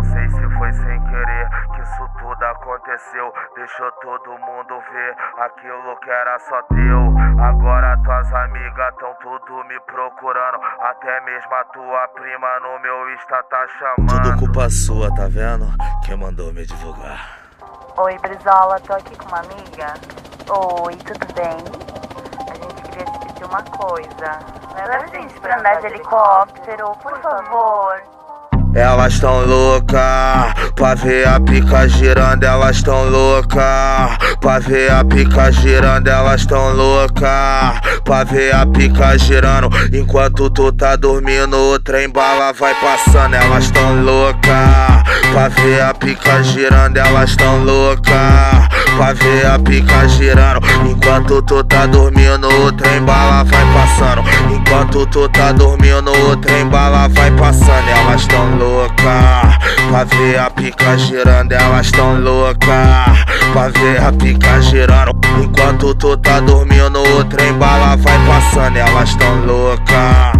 sei se foi sem querer que isso tudo aconteceu. Deixou todo mundo ver aquilo que era só teu. Agora tuas amigas tão tudo me procurando. Até mesmo a tua prima no meu Insta tá chamando. Tudo culpa sua, tá vendo? Quem mandou me divulgar? Oi, Brisola, tô aqui com uma amiga. Oi, tudo bem? A gente queria te pedir uma coisa. Leva a gente pra andar de helicóptero, por favor. Elas tão louca pra ver a pica girando, elas tão louca pra ver a pica girando, elas tão louca pra ver a pica girando. Enquanto tu tá dormindo, o trem bala vai passando. Elas tão louca pra ver a pica girando, elas tão louca pra ver a pica girando. Enquanto tu tá dormindo, o trem bala vai passando. Enquanto tu tá dormindo, o trem bala vai passando. Elas tão louca pra ver a pica girando, elas tão louca pra ver a pica girando. Enquanto tu tá dormindo, o trem bala vai passando. Elas tão louca.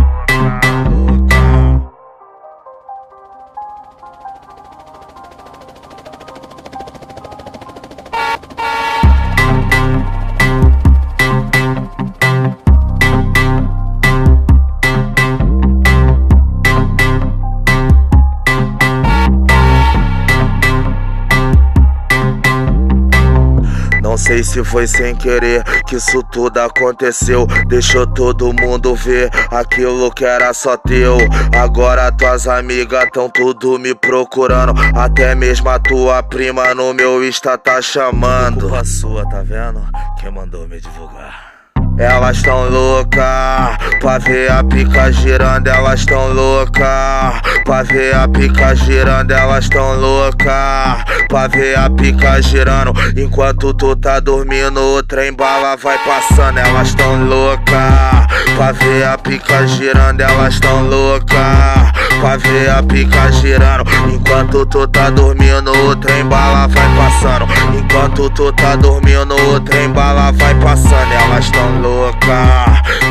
Não sei se foi sem querer que isso tudo aconteceu. Deixou todo mundo ver aquilo que era só teu. Agora tuas amigas tão tudo me procurando. Até mesmo a tua prima no meu Insta tá chamando. Tudo culpa sua, tá vendo? Quem mandou me divulgar? Elas tão louca pra ver a pica girando, elas tão louca pra ver a pica girando, elas tão louca pra ver a pica girando. Enquanto tu tá dormindo, o trem bala vai passando. Elas tão louca pra ver a pica girando, elas tão louca pra ver a pica girando. Enquanto tu tá dormindo, o trem bala vai passando. Enquanto tu tá dormindo, o trem bala vai passando. Elas tão louca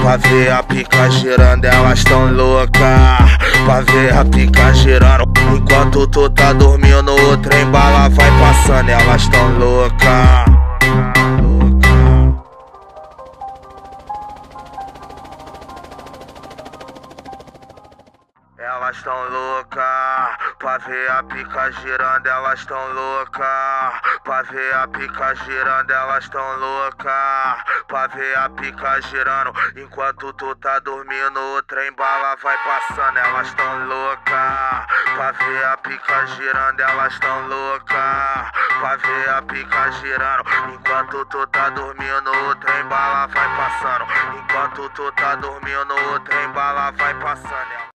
pra ver a pica girando, elas tão louca pra ver a pica girando. Enquanto tu tá dormindo, o trem bala vai passando. Elas tão louca. Elas tão louca pra ver a pica girando, elas tão louca pra ver a pica girando, elas tão louca pra ver a pica girando. Enquanto tu tá dormindo, o trem bala vai passando. Elas tão louca pra ver a pica girando, elas tão louca pra ver a pica girando. Enquanto tu tá dormindo, o trem bala vai passando. Enquanto tu tá dormindo, o trem bala vai passando.